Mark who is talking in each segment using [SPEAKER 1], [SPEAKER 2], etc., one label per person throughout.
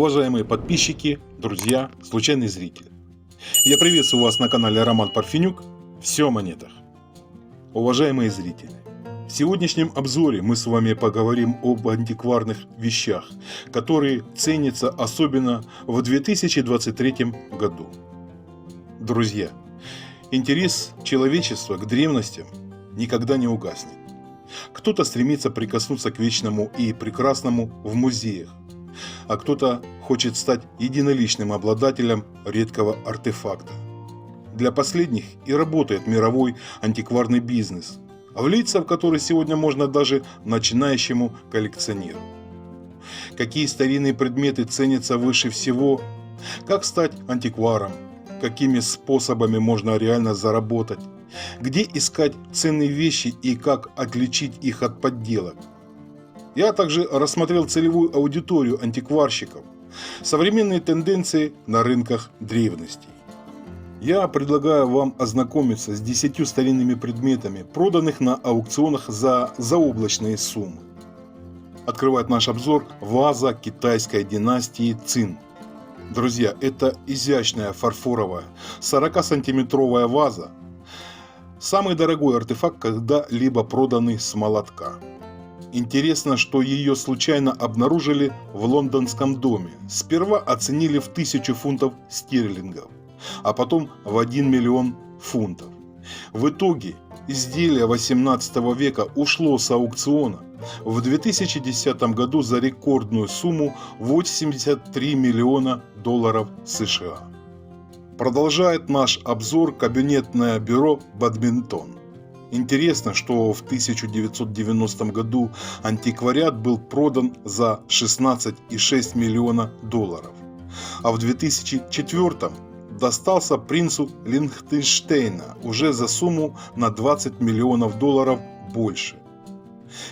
[SPEAKER 1] Уважаемые подписчики, друзья, случайные зрители. Я приветствую вас на канале Роман Парфенюк. Все о монетах. Уважаемые зрители, в сегодняшнем обзоре мы с вами поговорим об антикварных вещах, которые ценятся особенно в 2023 году. Друзья, интерес человечества к древностям никогда не угаснет. Кто-то стремится прикоснуться к вечному и прекрасному в музеях, а кто-то хочет стать единоличным обладателем редкого артефакта. Для последних и работает мировой антикварный бизнес, влиться в который сегодня можно даже начинающему коллекционеру. Какие старинные предметы ценятся выше всего, как стать антикваром, какими способами можно реально заработать, где искать ценные вещи и как отличить их от подделок. Я также рассмотрел целевую аудиторию антикварщиков, современные тенденции на рынках древностей. Я предлагаю вам ознакомиться с 10 старинными предметами, проданных на аукционах за заоблачные суммы. Открывает наш обзор ваза китайской династии Цин. Друзья, это изящная фарфоровая 40-сантиметровая ваза. Самый дорогой артефакт, когда-либо проданный с молотка. Интересно, что ее случайно обнаружили в лондонском доме. Сперва оценили в 1000 фунтов стерлингов, а потом в 1 миллион фунтов. В итоге изделие 18 века ушло с аукциона в 2010 году за рекордную сумму 83 миллиона долларов США. Продолжает наш обзор кабинетное бюро «Бадминтон». Интересно, что в 1990 году антиквариат был продан за 16,6 миллиона долларов, а в 2004 достался принцу Лихтенштейна уже за сумму на 20 миллионов долларов больше.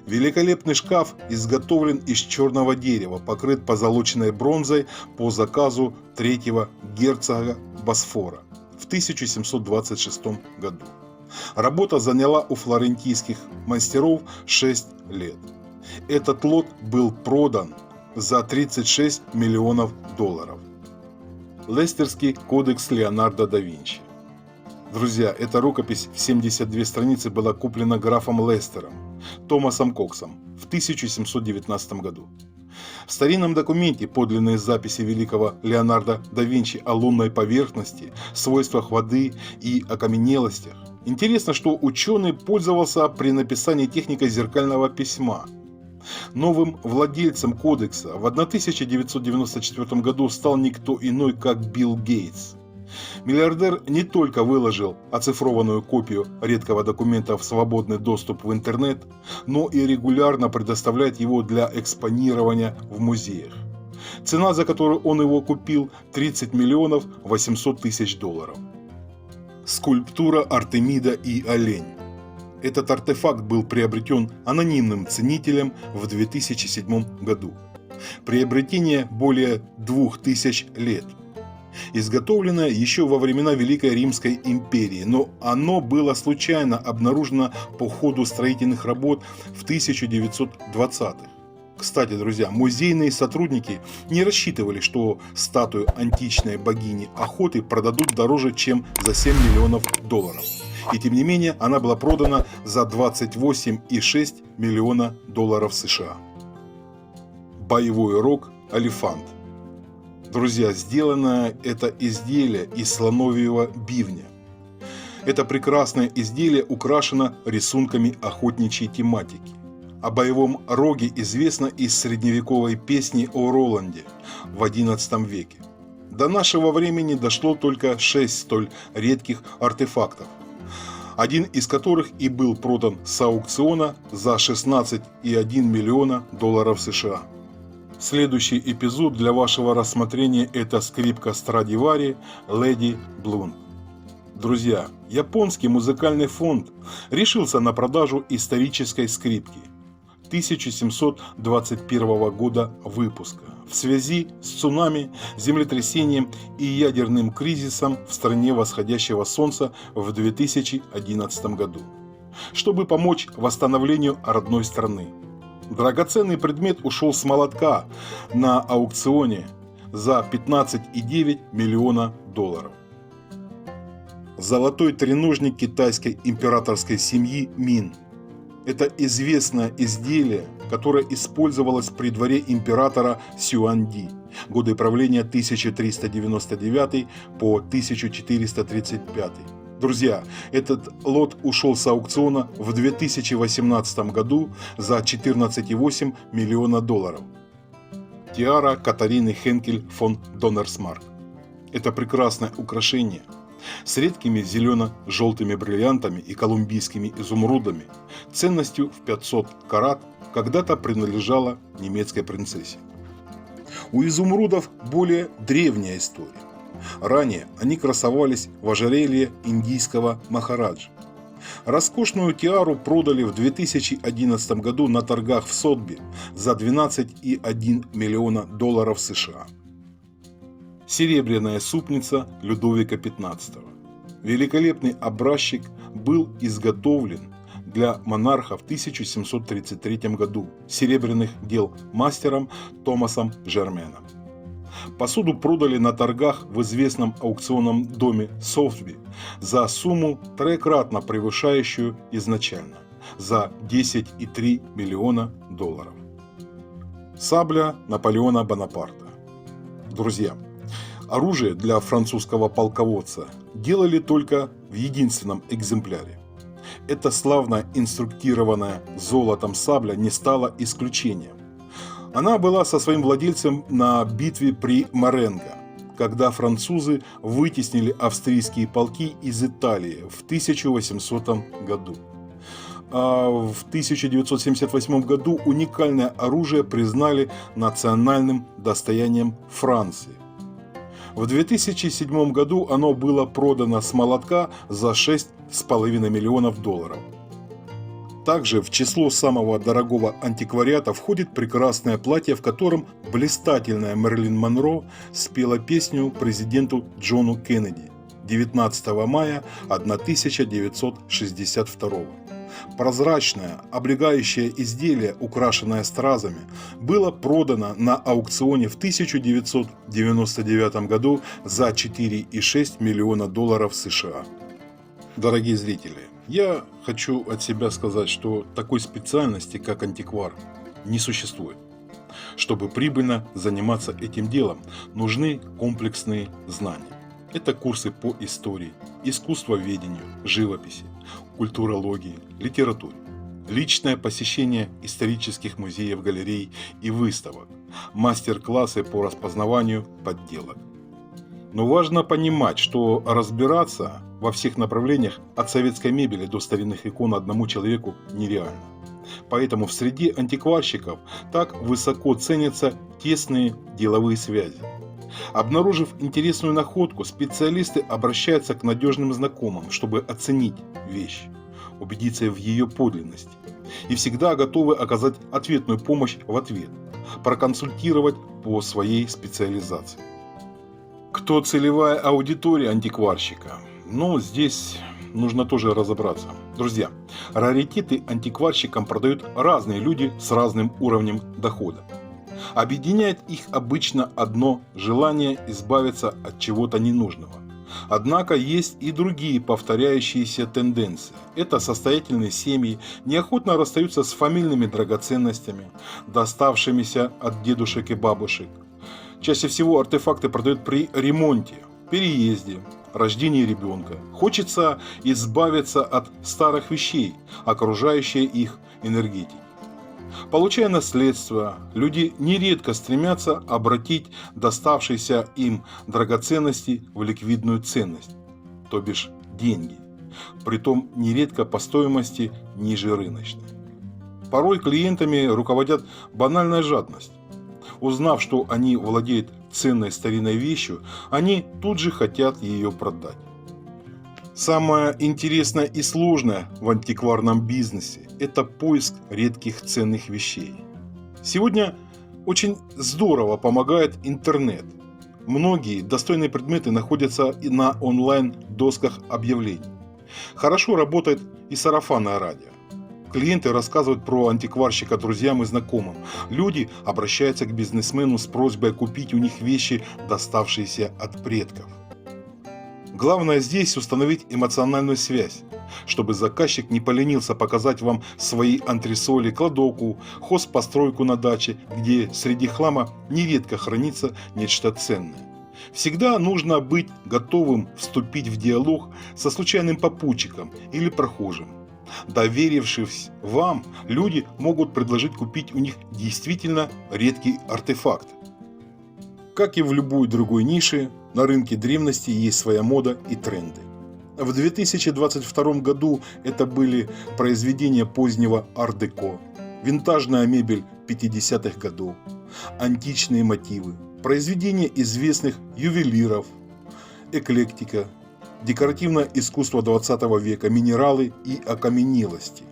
[SPEAKER 1] Великолепный шкаф изготовлен из черного дерева, покрыт позолоченной бронзой по заказу третьего герцога Босфора в 1726 году. Работа заняла у флорентийских мастеров 6 лет. Этот лот был продан за 36 миллионов долларов. Лестерский кодекс Леонардо да Винчи. Друзья, эта рукопись в 72 страницы была куплена графом Лестером Томасом Коксом в 1719 году. В старинном документе подлинные записи великого Леонардо да Винчи о лунной поверхности, свойствах воды и окаменелостях. Интересно, что ученый пользовался при написании техникой зеркального письма. Новым владельцем кодекса в 1994 году стал никто иной, как Билл Гейтс. Миллиардер не только выложил оцифрованную копию редкого документа в свободный доступ в интернет, но и регулярно предоставляет его для экспонирования в музеях. Цена, за которую он его купил, 30 миллионов 800 тысяч долларов. Скульптура Артемида и олень. Этот артефакт был приобретен анонимным ценителем в 2007 году. Приобретение более 2000 лет. Изготовленное еще во времена Великой Римской империи, но оно было случайно обнаружено по ходу строительных работ в 1920-х. Кстати, друзья, музейные сотрудники не рассчитывали, что статую античной богини охоты продадут дороже, чем за 7 миллионов долларов. И тем не менее, она была продана за 28,6 миллиона долларов США. Боевой рог «Олифант». Друзья, сделано это изделие из слоновьего бивня. Это прекрасное изделие украшено рисунками охотничьей тематики. О боевом роге известно из средневековой песни о Роланде в XI веке. До нашего времени дошло только 6 столь редких артефактов, один из которых и был продан с аукциона за 16,1 миллиона долларов США. Следующий эпизод для вашего рассмотрения – это скрипка Страдивари Леди Блунд. Друзья, японский музыкальный фонд решился на продажу исторической скрипки 1721 года выпуска в связи с цунами, землетрясением и ядерным кризисом в стране восходящего солнца в 2011 году, чтобы помочь восстановлению родной страны. Драгоценный предмет ушел с молотка на аукционе за 15,9 миллиона долларов. Золотой треножник китайской императорской семьи Мин. Это известное изделие, которое использовалось при дворе императора Сюанди, годы правления 1399 по 1435. Друзья, этот лот ушел с аукциона в 2018 году за 14,8 миллиона долларов. Тиара Катарины Хенкель фон Доннерсмарк. Это прекрасное украшение с редкими зелено-желтыми бриллиантами и колумбийскими изумрудами ценностью в 500 карат когда-то принадлежала немецкой принцессе. У изумрудов более древняя история. Ранее они красовались в ожерелье индийского махараджа. Роскошную тиару продали в 2011 году на торгах в Сотби за 12,1 миллиона долларов США. Серебряная супница Людовика XV. Великолепный образчик был изготовлен для монарха в 1733 году серебряных дел мастером Томасом Жерменом. Посуду продали на торгах в известном аукционном доме Сотби за сумму троекратно превышающую изначально – за 10,3 миллиона долларов. Сабля Наполеона Бонапарта. Друзья, оружие для французского полководца делали только в единственном экземпляре. Эта славно инструктированная золотом сабля не стала исключением. Она была со своим владельцем на битве при Маренго, когда французы вытеснили австрийские полки из Италии в 1800 году. А в 1978 году уникальное оружие признали национальным достоянием Франции. В 2007 году оно было продано с молотка за 6,5 миллионов долларов. Также в число самого дорогого антиквариата входит прекрасное платье, в котором блистательная Мэрилин Монро спела песню президенту Джону Кеннеди 19 мая 1962 года. Прозрачное, облегающее изделие, украшенное стразами, было продано на аукционе в 1999 году за 4,6 миллиона долларов США. Дорогие зрители, я хочу от себя сказать, что такой специальности, как антиквар, не существует. Чтобы прибыльно заниматься этим делом, нужны комплексные знания. Это курсы по истории, искусствоведению, живописи, культурологии, литературе, личное посещение исторических музеев, галерей и выставок, мастер-классы по распознаванию подделок. Но важно понимать, что разбираться во всех направлениях от советской мебели до старинных икон одному человеку нереально. Поэтому в среде антикварщиков так высоко ценятся тесные деловые связи. Обнаружив интересную находку, специалисты обращаются к надежным знакомым, чтобы оценить вещь, убедиться в ее подлинности. И всегда готовы оказать ответную помощь в ответ, проконсультировать по своей специализации. Кто целевая аудитория антикварщика? Ну, здесь нужно тоже разобраться. Друзья, раритеты антикварщикам продают разные люди с разным уровнем дохода. Объединяет их обычно одно желание избавиться от чего-то ненужного. Однако есть и другие повторяющиеся тенденции. Это состоятельные семьи неохотно расстаются с фамильными драгоценностями, доставшимися от дедушек и бабушек. Чаще всего артефакты продают при ремонте, переезде, рождении ребенка. Хочется избавиться от старых вещей, окружающей их энергетики. Получая наследство, люди нередко стремятся обратить доставшиеся им драгоценности в ликвидную ценность, то бишь деньги, притом нередко по стоимости ниже рыночной. Порой клиентами руководят банальная жадность. Узнав, что они владеют ценной старинной вещью, они тут же хотят ее продать. Самое интересное и сложное в антикварном бизнесе – это поиск редких ценных вещей. Сегодня очень здорово помогает интернет. Многие достойные предметы находятся и на онлайн-досках объявлений. Хорошо работает и сарафанное радио. Клиенты рассказывают про антикварщика друзьям и знакомым. Люди обращаются к бизнесмену с просьбой купить у них вещи, доставшиеся от предков. Главное здесь установить эмоциональную связь, чтобы заказчик не поленился показать вам свои антресоли, кладовку, хозпостройку на даче, где среди хлама нередко хранится нечто ценное. Всегда нужно быть готовым вступить в диалог со случайным попутчиком или прохожим. Доверившись вам, люди могут предложить купить у них действительно редкий артефакт. Как и в любой другой нише, на рынке древности есть своя мода и тренды. В 2022 году это были произведения позднего ар-деко, винтажная мебель 50-х годов, античные мотивы, произведения известных ювелиров, эклектика, декоративное искусство 20 века, минералы и окаменелости.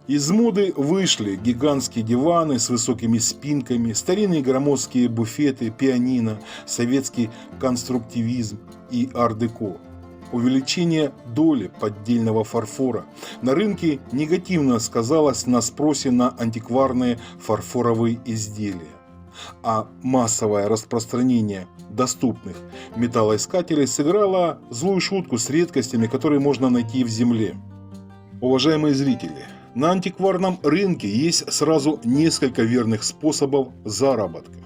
[SPEAKER 1] Из моды вышли гигантские диваны с высокими спинками, старинные громоздкие буфеты, пианино, советский конструктивизм и ар-деко. Увеличение доли поддельного фарфора на рынке негативно сказалось на спросе на антикварные фарфоровые изделия, а массовое распространение доступных металлоискателей сыграло злую шутку с редкостями, которые можно найти в земле. Уважаемые зрители, на антикварном рынке есть сразу несколько верных способов заработка.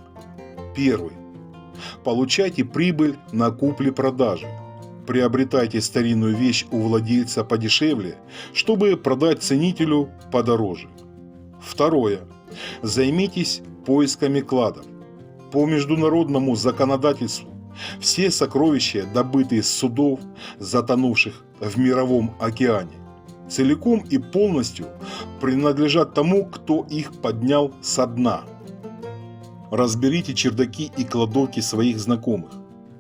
[SPEAKER 1] Первый. Получайте прибыль на купле-продаже. Приобретайте старинную вещь у владельца подешевле, чтобы продать ценителю подороже. Второе. Займитесь поисками кладов. По международному законодательству все сокровища, добытые с судов, затонувших в мировом океане, целиком и полностью принадлежат тому, кто их поднял со дна. Разберите чердаки и кладовки своих знакомых.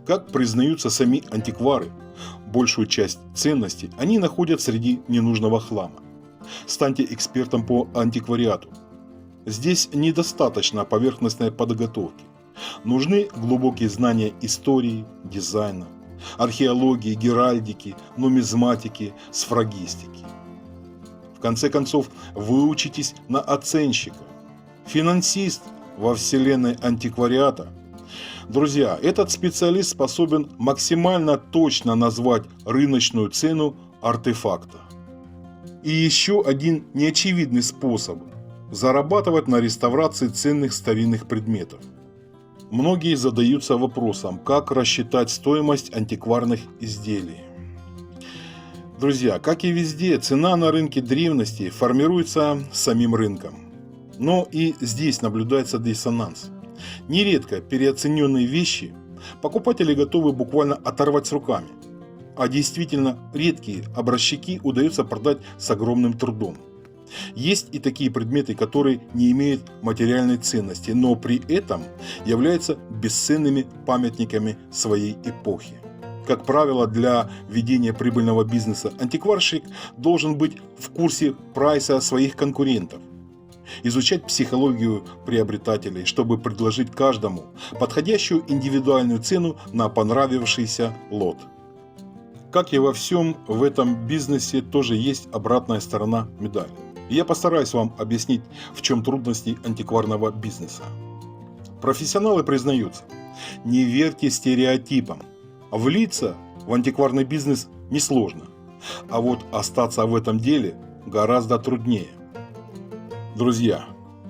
[SPEAKER 1] Как признаются сами антиквары, большую часть ценностей они находят среди ненужного хлама. Станьте экспертом по антиквариату. Здесь недостаточно поверхностной подготовки. Нужны глубокие знания истории, дизайна, археологии, геральдики, нумизматики, сфрагистики. В конце концов, выучитесь на оценщика. Финансист во вселенной антиквариата. Друзья, этот специалист способен максимально точно назвать рыночную цену артефакта. И еще один неочевидный способ – зарабатывать на реставрации ценных старинных предметов. Многие задаются вопросом, как рассчитать стоимость антикварных изделий. Друзья, как и везде, цена на рынке древности формируется самим рынком. Но и здесь наблюдается диссонанс. Нередко переоцененные вещи покупатели готовы буквально оторвать с руками, а действительно редкие образчики удается продать с огромным трудом. Есть и такие предметы, которые не имеют материальной ценности, но при этом являются бесценными памятниками своей эпохи. Как правило, для ведения прибыльного бизнеса антикварщик должен быть в курсе прайса своих конкурентов, изучать психологию приобретателей, чтобы предложить каждому подходящую индивидуальную цену на понравившийся лот. Как и во всем в этом бизнесе, тоже есть обратная сторона медали. Я постараюсь вам объяснить, в чем трудности антикварного бизнеса. Профессионалы признаются, не верьте стереотипам. Влиться в антикварный бизнес несложно, а вот остаться в этом деле гораздо труднее. Друзья,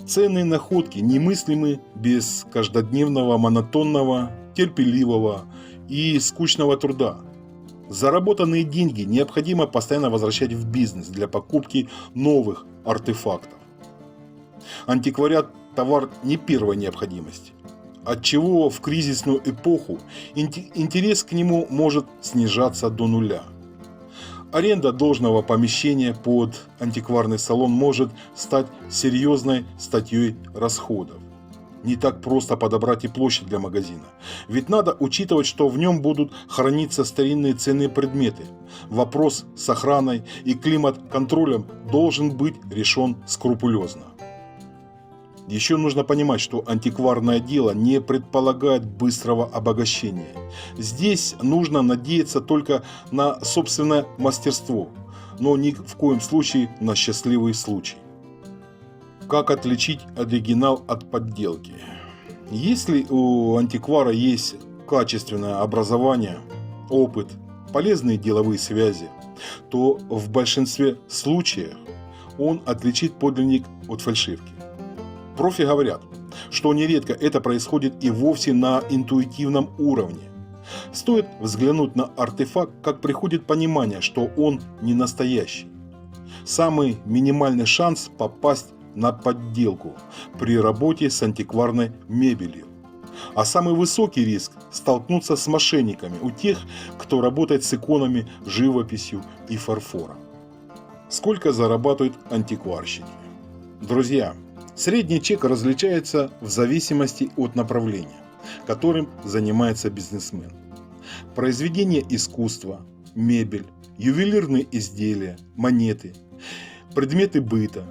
[SPEAKER 1] ценные находки немыслимы без каждодневного, монотонного, терпеливого и скучного труда. Заработанные деньги необходимо постоянно возвращать в бизнес для покупки новых артефактов. Антиквариат – товар не первой необходимости, отчего в кризисную эпоху интерес к нему может снижаться до нуля. Аренда должного помещения под антикварный салон может стать серьезной статьей расходов. Не так просто подобрать и площадь для магазина. Ведь надо учитывать, что в нем будут храниться старинные ценные предметы. Вопрос с охраной и климат-контролем должен быть решен скрупулезно. Еще нужно понимать, что антикварное дело не предполагает быстрого обогащения. Здесь нужно надеяться только на собственное мастерство. но ни в коем случае на счастливый случай. Как отличить оригинал от подделки? Если у антиквара есть качественное образование, опыт, полезные деловые связи, то в большинстве случаев он отличит подлинник от фальшивки. Профи говорят, что нередко это происходит и вовсе на интуитивном уровне. Стоит взглянуть на артефакт, как приходит понимание, что он не настоящий. Самый минимальный шанс попасть на подделку при работе с антикварной мебелью. А самый высокий риск – столкнуться с мошенниками у тех, кто работает с иконами, живописью и фарфором. Сколько зарабатывают антикварщики? Друзья, средний чек различается в зависимости от направления, которым занимается бизнесмен. Произведения искусства, мебель, ювелирные изделия, монеты, предметы быта.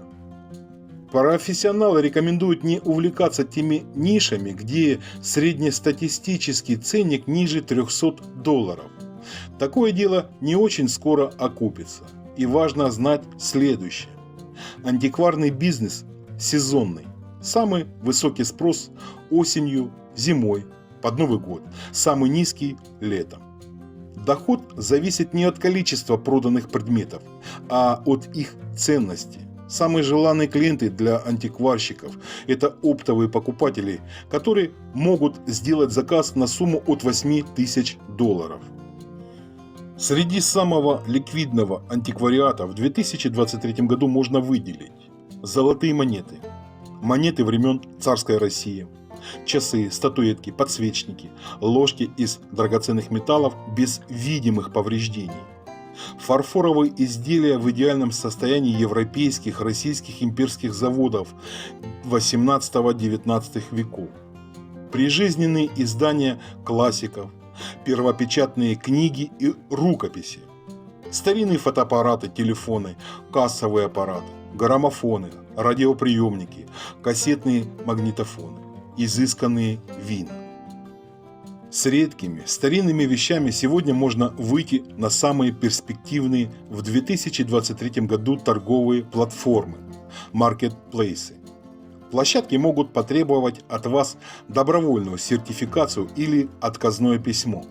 [SPEAKER 1] Профессионалы рекомендуют не увлекаться теми нишами, где среднестатистический ценник ниже $300. Такое дело не очень скоро окупится. И важно знать следующее. Антикварный бизнес сезонный. Самый высокий спрос осенью, зимой, под Новый год. Самый низкий летом. Доход зависит не от количества проданных предметов, а от их ценности. Самые желанные клиенты для антикварщиков – это оптовые покупатели, которые могут сделать заказ на сумму от $8000. Среди самого ликвидного антиквариата в 2023 году можно выделить золотые монеты, монеты времен царской России, часы, статуэтки, подсвечники, ложки из драгоценных металлов без видимых повреждений, фарфоровые изделия в идеальном состоянии европейских, российских имперских заводов 18-19 веков, прижизненные издания классиков, первопечатные книги и рукописи, старинные фотоаппараты, телефоны, кассовые аппараты, граммофоны, радиоприемники, кассетные магнитофоны, изысканные вина. С редкими старинными вещами сегодня можно выйти на самые перспективные в 2023 году торговые платформы – маркетплейсы. Площадки могут потребовать от вас добровольную сертификацию или отказное письмо,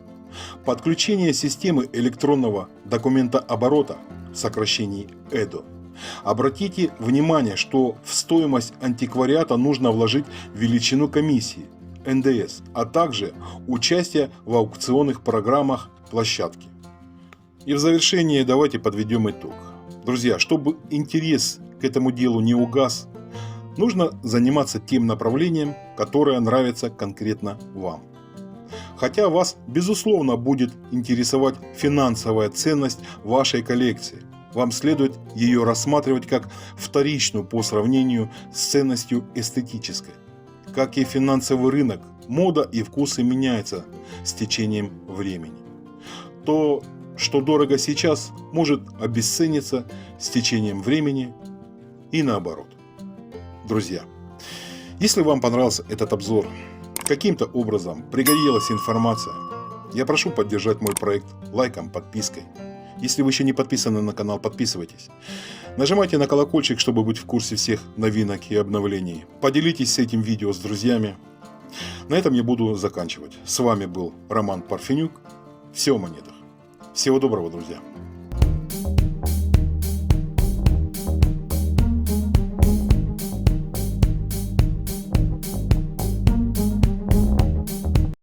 [SPEAKER 1] подключение системы электронного документооборота, в сокращении ЭДО. Обратите внимание, что в стоимость антиквариата нужно вложить величину комиссии – НДС, а также участие в аукционных программах площадки. И в завершение давайте подведем итог. Друзья, чтобы интерес к этому делу не угас, нужно заниматься тем направлением, которое нравится конкретно вам. Хотя вас, безусловно, будет интересовать финансовая ценность вашей коллекции, вам следует ее рассматривать как вторичную по сравнению с ценностью эстетической. Как и финансовый рынок, мода и вкусы меняются с течением времени. То, что дорого сейчас, может обесцениться с течением времени и наоборот. Друзья, если вам понравился этот обзор, каким-то образом пригодилась информация, я прошу поддержать мой проект лайком, подпиской. Если вы еще не подписаны на канал, подписывайтесь. Нажимайте на колокольчик, чтобы быть в курсе всех новинок и обновлений. Поделитесь этим видео с друзьями. На этом я буду заканчивать. С вами был Роман Парфенюк. Все о монетах. Всего доброго, друзья.